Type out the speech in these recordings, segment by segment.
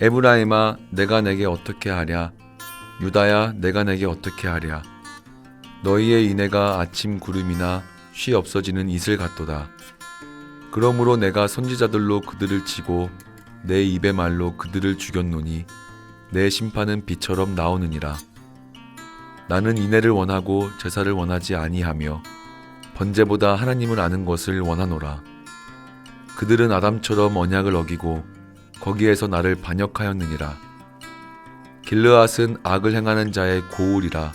에브라임아 내가 내게 어떻게 하랴. 유다야 내가 내게 어떻게 하랴. 너희의 인애가 아침 구름이나 쉬 없어지는 이슬 같도다. 그러므로 내가 선지자들로 그들을 치고 내 입의 말로 그들을 죽였노니 내 심판은 비처럼 나오느니라. 나는 인애를 원하고 제사를 원하지 아니하며 번제보다 하나님을 아는 것을 원하노라. 그들은 아담처럼 언약을 어기고 거기에서 나를 반역하였느니라. 길르앗은 악을 행하는 자의 고울이라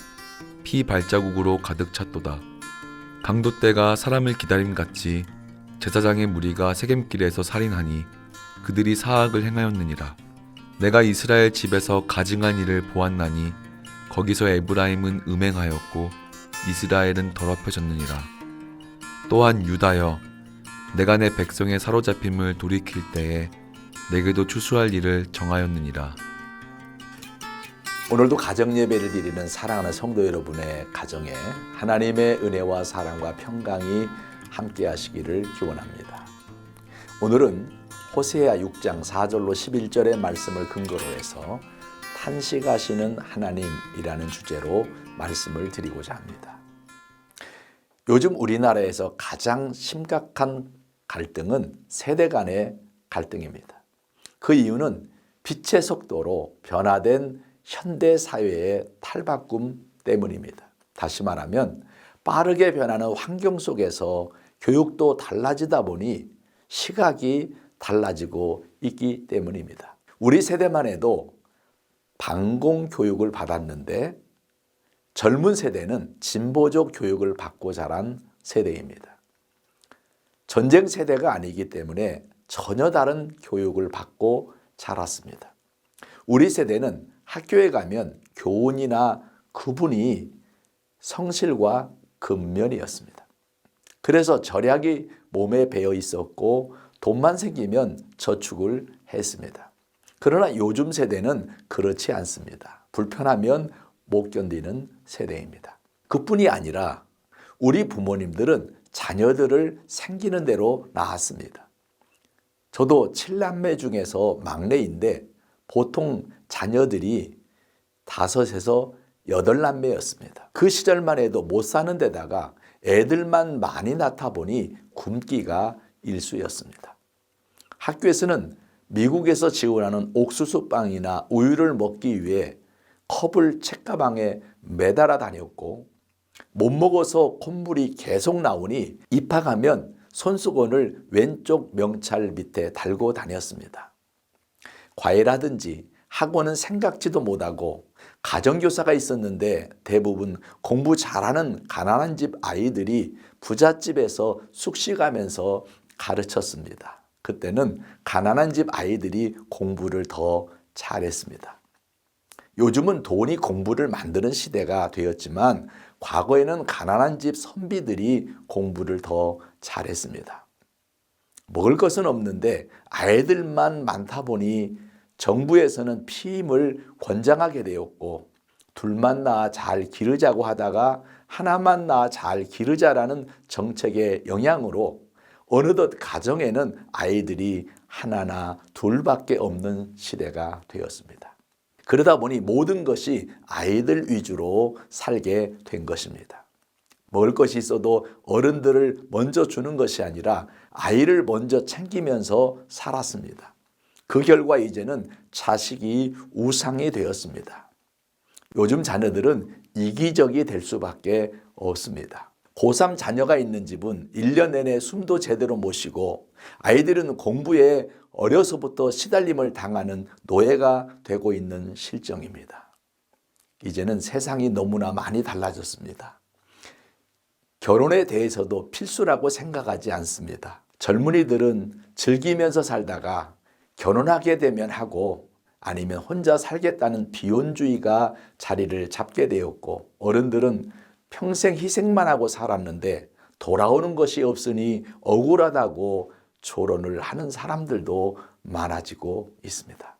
피 발자국으로 가득 찼도다. 강도떼가 사람을 기다림같이 제사장의 무리가 세겜길에서 살인하니 그들이 사악을 행하였느니라. 내가 이스라엘 집에서 가증한 일을 보았나니 거기서 에브라임은 음행하였고 이스라엘은 더럽혀졌느니라. 또한 유다여 내가 내 백성의 사로잡힘을 돌이킬 때에 내게도 추수할 일을 정하였느니라. 오늘도 가정 예배를 드리는 사랑하는 성도 여러분의 가정에 하나님의 은혜와 사랑과 평강이 함께 하시기를 기원합니다. 오늘은 호세아 6장 4절로 11절의 말씀을 근거로 해서 탄식하시는 하나님이라는 주제로 말씀을 드리고자 합니다. 요즘 우리나라에서 가장 심각한 갈등은 세대 간의 갈등입니다. 그 이유는 빛의 속도로 변화된 현대 사회의 탈바꿈 때문입니다. 다시 말하면 빠르게 변하는 환경 속에서 교육도 달라지다 보니 시각이 달라지고 있기 때문입니다. 우리 세대만 해도 반공 교육을 받았는데 젊은 세대는 진보적 교육을 받고 자란 세대입니다. 전쟁 세대가 아니기 때문에 전혀 다른 교육을 받고 자랐습니다. 우리 세대는 학교에 가면 교훈이나 구분이 성실과 근면이었습니다. 그래서 절약이 몸에 배어 있었고 돈만 생기면 저축을 했습니다. 그러나 요즘 세대는 그렇지 않습니다. 불편하면 못 견디는 세대입니다. 그뿐이 아니라 우리 부모님들은 자녀들을 생기는 대로 낳았습니다. 저도 7남매 중에서 막내인데 보통 자녀들이 5에서 8남매였습니다. 그 시절만 해도 못 사는 데다가 애들만 많이 낳다 보니 굶기가 일쑤였습니다. 학교에서는 미국에서 지원하는 옥수수 빵이나 우유를 먹기 위해 컵을 책가방에 매달아 다녔고 못 먹어서 콧물이 계속 나오니 입학하면 손수건을 왼쪽 명찰 밑에 달고 다녔습니다. 과외라든지 학원은 생각지도 못하고 가정교사가 있었는데 대부분 공부 잘하는 가난한 집 아이들이 부잣집에서 숙식하면서 가르쳤습니다. 그때는 가난한 집 아이들이 공부를 더 잘했습니다. 요즘은 돈이 공부를 만드는 시대가 되었지만 과거에는 가난한 집 선비들이 공부를 더 잘했습니다. 먹을 것은 없는데 아이들만 많다 보니 정부에서는 피임을 권장하게 되었고 둘만 낳아 잘 기르자고 하다가 하나만 낳아 잘 기르자라는 정책의 영향으로 어느덧 가정에는 아이들이 하나나 둘밖에 없는 시대가 되었습니다. 그러다 보니 모든 것이 아이들 위주로 살게 된 것입니다. 먹을 것이 있어도 어른들을 먼저 주는 것이 아니라 아이를 먼저 챙기면서 살았습니다. 그 결과 이제는 자식이 우상이 되었습니다. 요즘 자녀들은 이기적이 될 수밖에 없습니다. 고3 자녀가 있는 집은 1년 내내 숨도 제대로 못 쉬고 아이들은 공부에 어려서부터 시달림을 당하는 노예가 되고 있는 실정입니다. 이제는 세상이 너무나 많이 달라졌습니다. 결혼에 대해서도 필수라고 생각하지 않습니다. 젊은이들은 즐기면서 살다가 결혼하게 되면 하고 아니면 혼자 살겠다는 비혼주의가 자리를 잡게 되었고 어른들은 평생 희생만 하고 살았는데 돌아오는 것이 없으니 억울하다고 조론을 하는 사람들도 많아지고 있습니다.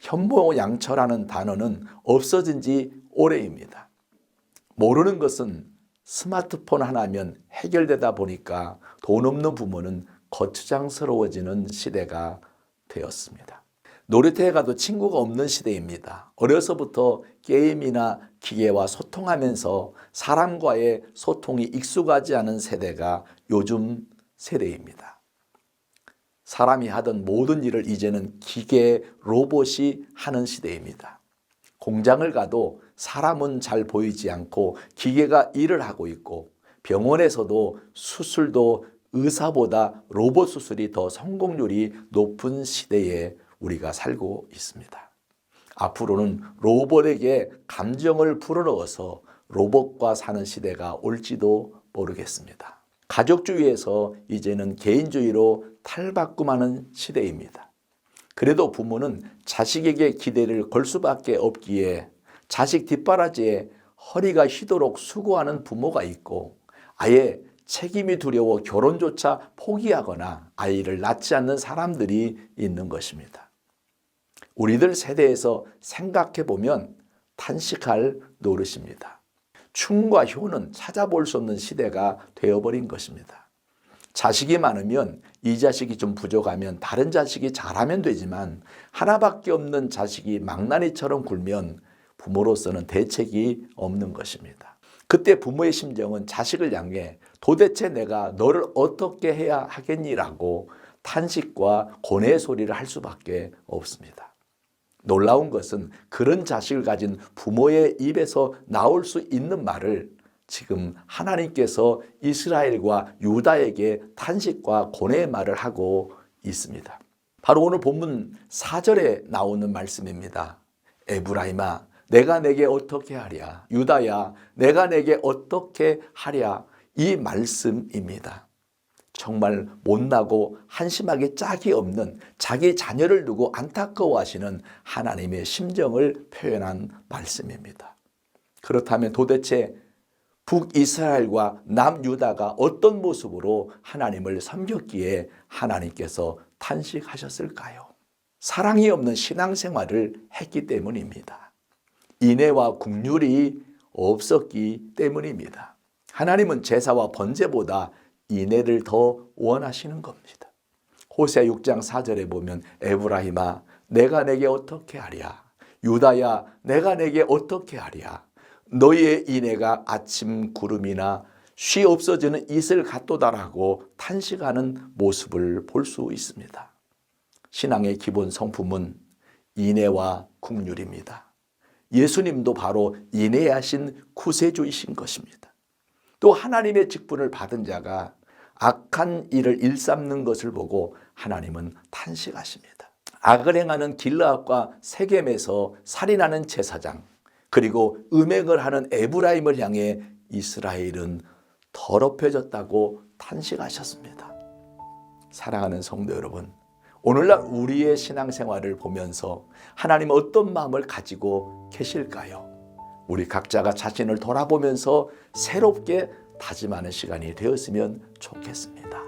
현모양처라는 단어는 없어진 지 오래입니다. 모르는 것은 스마트폰 하나면 해결되다 보니까 돈 없는 부모는 거추장스러워지는 시대가 되었습니다. 놀이터에 가도 친구가 없는 시대입니다. 어려서부터 게임이나 기계와 소통하면서 사람과의 소통이 익숙하지 않은 세대가 요즘 세대입니다. 사람이 하던 모든 일을 이제는 기계, 로봇이 하는 시대입니다. 공장을 가도 사람은 잘 보이지 않고 기계가 일을 하고 있고, 병원에서도 수술도 의사보다 로봇 수술이 더 성공률이 높은 시대에 우리가 살고 있습니다. 앞으로는 로봇에게 감정을 불어넣어서 로봇과 사는 시대가 올지도 모르겠습니다. 가족주의에서 이제는 개인주의로 탈바꿈하는 시대입니다. 그래도 부모는 자식에게 기대를 걸 수밖에 없기에 자식 뒷바라지에 허리가 휘도록 수고하는 부모가 있고, 아예 책임이 두려워 결혼조차 포기하거나 아이를 낳지 않는 사람들이 있는 것입니다. 우리들 세대에서 생각해 보면 탄식할 노릇입니다. 충과 효는 찾아볼 수 없는 시대가 되어버린 것입니다. 자식이 많으면 이 자식이 좀 부족하면 다른 자식이 잘하면 되지만, 하나밖에 없는 자식이 망나니처럼 굴면 부모로서는 대책이 없는 것입니다. 그때 부모의 심정은 자식을 향해 도대체 내가 너를 어떻게 해야 하겠니라고 탄식과 고뇌의 소리를 할 수밖에 없습니다. 놀라운 것은 그런 자식을 가진 부모의 입에서 나올 수 있는 말을 지금 하나님께서 이스라엘과 유다에게 탄식과 고뇌의 말을 하고 있습니다. 바로 오늘 본문 4절에 나오는 말씀입니다. 에브라임아, 내가 내게 어떻게 하랴? 유다야, 내가 내게 어떻게 하랴? 이 말씀입니다. 정말 못나고 한심하게 짝이 없는 자기 자녀를 두고 안타까워하시는 하나님의 심정을 표현한 말씀입니다. 그렇다면 도대체 북이스라엘과 남유다가 어떤 모습으로 하나님을 섬겼기에 하나님께서 탄식하셨을까요? 사랑이 없는 신앙생활을 했기 때문입니다. 인애와 긍휼이 없었기 때문입니다. 하나님은 제사와 번제보다 인애를 더 원하시는 겁니다. 호세아 6장 4절에 보면 에브라임아, 내가 내게 어떻게 하랴? 유다야, 내가 내게 어떻게 하랴? 너희의 인애가 아침 구름이나 쉬 없어지는 이슬 같도다라고 탄식하는 모습을 볼 수 있습니다. 신앙의 기본 성품은 인애와 긍휼입니다. 예수님도 바로 인애하신 구세주이신 것입니다. 또 하나님의 직분을 받은 자가 악한 일을 일삼는 것을 보고 하나님은 탄식하십니다. 악을 행하는 길르앗과 세겜에서 살인하는 제사장, 그리고 음행을 하는 에브라임을 향해 이스라엘은 더럽혀졌다고 탄식하셨습니다. 사랑하는 성도 여러분, 오늘날 우리의 신앙생활을 보면서 하나님 어떤 마음을 가지고 계실까요? 우리 각자가 자신을 돌아보면서 새롭게 다짐하는 시간이 되었으면 좋겠습니다.